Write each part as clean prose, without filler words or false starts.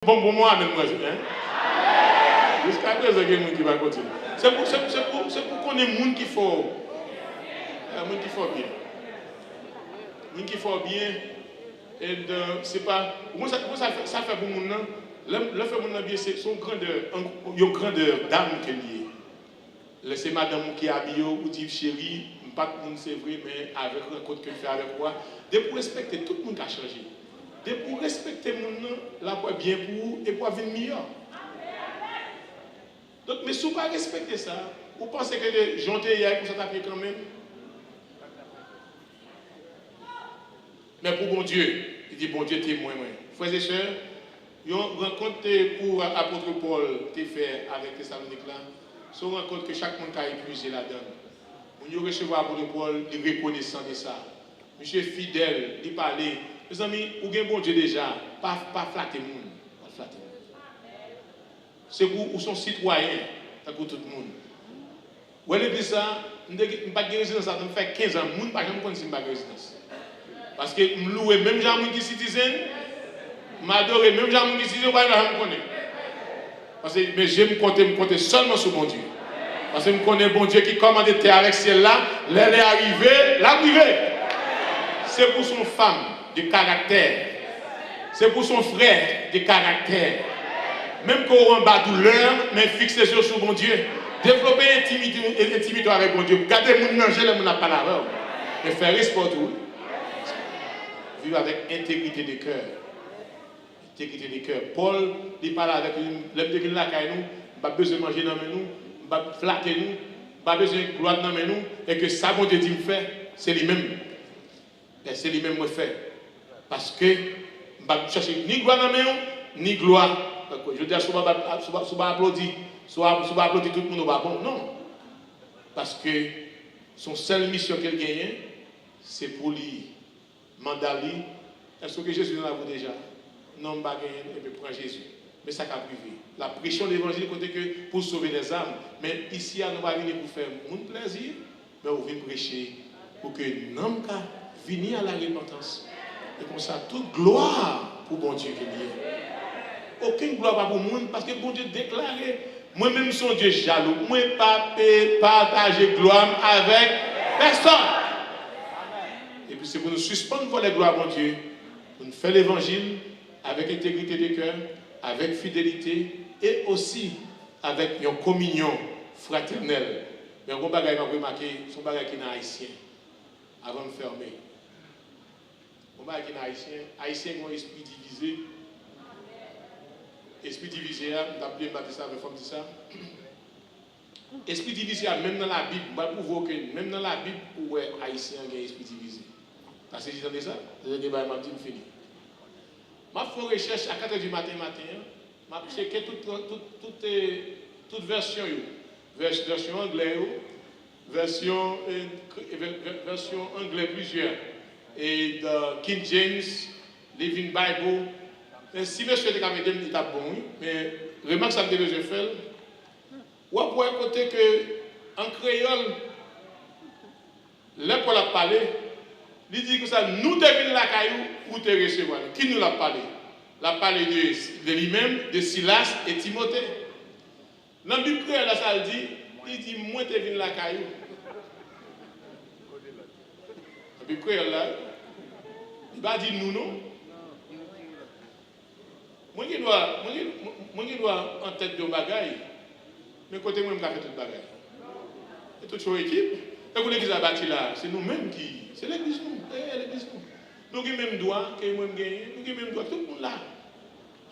Bon pour moi, même moi. Jusqu'à présent, il y a des gens qui vont continuer. C'est pour qu'on ait des gens qui font bien. Les gens qui font bien. Et c'est pas. Ça fait pour les gens. Le fait pour les gens bien, c'est son grandeur. Une grandeur d'âme qui est liée. C'est madame qui est habillée ou dit chérie, pas tout le monde c'est vrai, mais avec la rencontre que je fais avec moi. Pour respecter tout le monde qui a changé. Pour respecter les gens, là pour bien pour vous et pour venir meilleur. Donc, mais si vous ne pas respecter ça, vous pensez que les gens hier comme ça t'appuient quand même? Mais pour bon Dieu, il dit bon Dieu témoin. Frères et sœurs, une rencontre pour l'apôtre Paul t'es fait avec Thessalonique là, c'est une rencontre que chaque monde a épuisé là-dedans. Vous recevoir l'apôtre Paul, il est reconnaissant de ça. Monsieur fidèle, il parle. Mes amis, vous avez bon Dieu déjà, pas flatter le monde. C'est pour son citoyen, c'est pour tout le monde. Vous avez dit ça, je n'ai pas de résidence, ça fait 15 ans, je ne sais pas si je n'ai pas de résidence. Parce que je loue même gens qui sont citoyens, je m'adore même gens qui sont citoyens, je ne connais pas. Mais je me compte seulement sur mon Dieu. Parce que je connais bon Dieu qui commande terre avec celle-là, elle est arrivée, l'arrivée. C'est pour son femme de caractère. C'est pour son frère de caractère. Même qu'on a en bas douleur, mais fixez les yeux sur mon Dieu. Développer intimité avec mon Dieu. Gardez mon ange, mon n'a pas la robe. Mais faire respect tout. Vivre avec intégrité de cœur. Intégrité de cœur. Paul, il parle avec l'homme de la caille nous, pas besoin de manger dans nous, pas flatter nous, pas besoin de gloire dans nous, et que ça, mon Dieu dit me fait, c'est lui-même. C'est lui-même qui fait. Parce que je ne cherche ni gloire dans nous, ni gloire. Je veux dire, si on applaudit, tout le monde va bon. Non. Parce que son seule mission qu'elle gagne, c'est pour lui mandater. Est-ce que Jésus l'a vu déjà? Non, je ne vais pas gagner, et puis prendre Jésus. Mais ça a privé. La pression de l'évangile, côté que pour sauver les âmes. Mais ici, nous ne pas venir pour faire mon plaisir, mais on vient prêcher pour que l'homme vienne à la repentance. Et comme ça, toute gloire pour bon Dieu qui est lié. Aucune gloire pas pour le monde, parce que bon Dieu déclaré, moi-même son Dieu jaloux, moi ne pas partager gloire avec personne. Et puis c'est pour nous suspendre la gloire à mon Dieu, pour nous faire l'évangile avec intégrité de cœur, avec fidélité et aussi avec une communion fraternelle. Mais on va remarquer, son bagage qui est haïtien, avant de fermer. On va qui est haïtien, haïtien ont un esprit divisé. Esprit divisé, on a appelé ça avec forme de ça. Esprit divisé, même dans la Bible, même dans la Bible, où haïtien a un esprit divisé. Parce que j'ai dit ça, le débat m'a dit fini. Je fais une recherche à 4h du matin, je checké toute version. Version anglaise, version anglaise plusieurs. Et King James, Living Bible. Si monsieur était capable de dire bon, mais remarque ça que je fais. Ou pour un côté que en créole, là pour la parler, il dit que ça nous devons la caillou ou te recevoir. Qui nous l'a parlé? La parlé de lui-même, de Silas et Timothée. Dans la Bible créole, ça il dit moi te viens la caillou. La Bible créole là, il va dire nous non. Moi qui dois en tête de bagaille, mais côté moi je fais toute bagaille. Et toute son équipe, et pour l'église à bâti là, c'est nous-mêmes qui, c'est l'église nous, l'église nous. Nous qui même droit, que moi gagne, nous qui même droit, tout le monde là.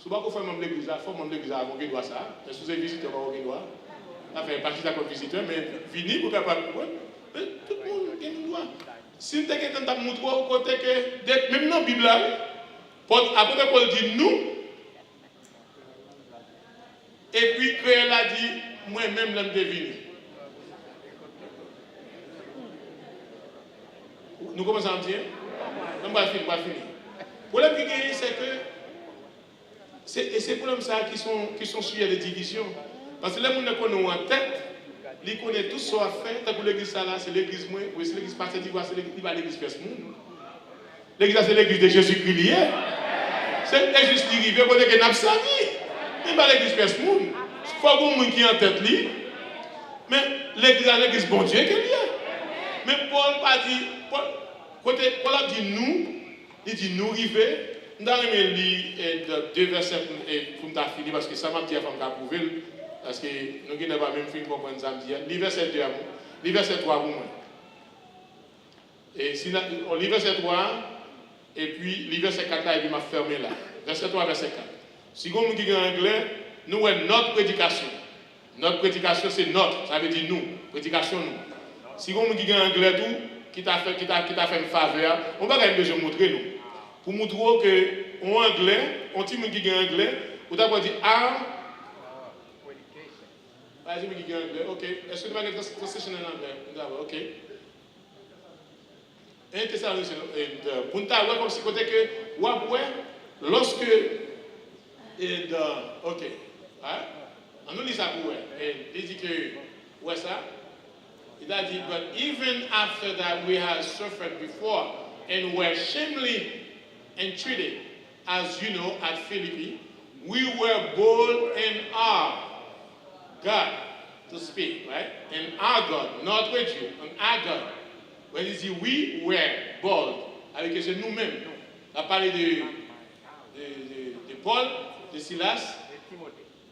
Si vous faire membre de l'église là, il faut membre de l'église là, vous doit ça. Mais si vous êtes visiteur, vous doit. Ça fait partie de la visiteur, mais venir pour capable de mais tout le monde gagne droit. Si vous avez quelqu'un qui montre au côté que, même dans la Bible là, après Paul dit nous. Et puis, Créole a dit, moi-même, je me devine. Nous commençons à dire, on va finir. Le problème qui est, c'est que, c'est ces problèmes ça qui sont sujets de division. Parce que les gens qui ont en tête, ils connaissent tout ce qu'on a fait. Pour l'église, c'est l'église, moi, c'est l'église pasteur d'Ivoire, c'est l'église First Moon. L'église, c'est l'église de Jésus-Christ. C'est juste l'arrivée pour que nous avons servi. Mais pas l'église personne. Il faut que vous qui en tête lui. Mais l'église bon Dieu qu'elle est. Mais Paul a dit, Paul a dit nous, il dit nous arriver. Nous avons lu deux versets pour nous finir parce que ça m'a dit à faire prouver. Parce que nous n'avons pas même fini pour comprendre ça. Le verset 2 à vous. Le verset 3 à vous. Et si on lit verset 3, et puis le verset 4 là, et puis m'a fermé là. Verset 3, verset 4. Si vous avez en anglais, nous avons notre prédication. Notre prédication, c'est notre, ça veut dire nous. Prédication, nous. Si vous avez en anglais, tout, qui t'a fait une faveur, on va quand même besoin de montrer nous. Pour montrer que, en anglais, on dit qui en anglais, vous avez dit vas-y, qui en anglais, ok. Est-ce que tu vas avoir une translation en anglais? Ok. Un Thessaloniciens, pour nous voir comme si côté que, ouais, lorsque, ok, on nous lit ça pour il dit que, ouais ça, il a dit, but even after that we had suffered before and were shamefully entreated, as you know, at Philippi, we were bold in our God to speak, right? And our God, not with you, and our God. When il dit we were bold, avec que c'est nous-mêmes. On a parlé de Paul, de Silas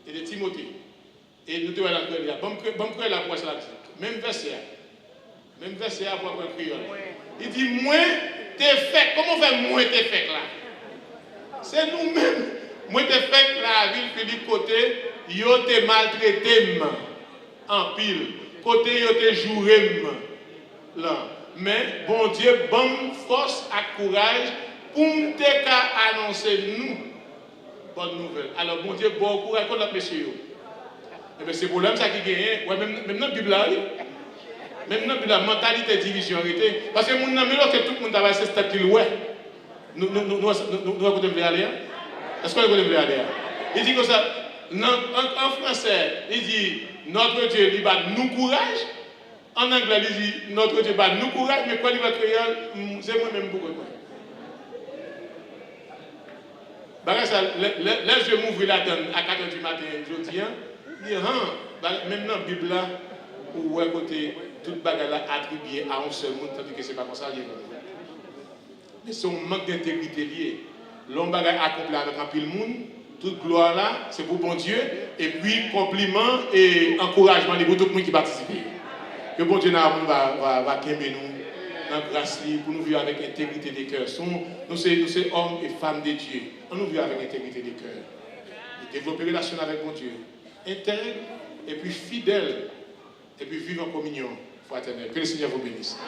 et de Timothée. Et nous devons la créer là. Bon, créer la poisse là. Même verset. Même verset à voir un créole. Il dit moi t'es fait. Comment faire moi t'es fait là? C'est nous-mêmes. Moi t'es fait là, ville Philippe côté, yo t'es maltraité en pile. Côté yo t'es joué là. Mais bon Dieu, bonne force et courage pour nous annoncer nous bonne nouvelle. Alors bon Dieu, bon courage pour la monsieur. Et bien c'est le problème ça qui gagne. Ouais, même dans la Bible là, même dans la Bible, la mentalité de division arrêtée. Parce que nous n'avons que tout le monde a cette tête qu'il ouais. Nous devons aller. Est-ce qu'on devrait aller? Il dit comme ça, en français, il dit notre Dieu, il va nous courage. En anglais, il dit notre Dieu va nous courage, mais quand il va créole, c'est moi-même beaucoup de moi. Les yeux m'ouvrent la donne à 4h du matin, je dis, même dans la Bible, où est côté, toute bagarre là attribuée à un seul monde, tandis que ce n'est pas comme ça. Mais c'est un manque d'intégrité lié. L'homme bagaille accompli avec un pile monde, toute gloire là, c'est pour bon Dieu, et puis compliment et encouragement pour tout le monde qui participe. Que bon Dieu va aimer nous dans grâce pour nous vivre avec intégrité des cœurs. Nous sommes hommes et femmes de Dieu. On nous vit avec intégrité des cœurs. Développer une relation avec bon Dieu. Intègre et puis fidèle. Et puis vivre en communion fraternelle. Que le Seigneur vous bénisse.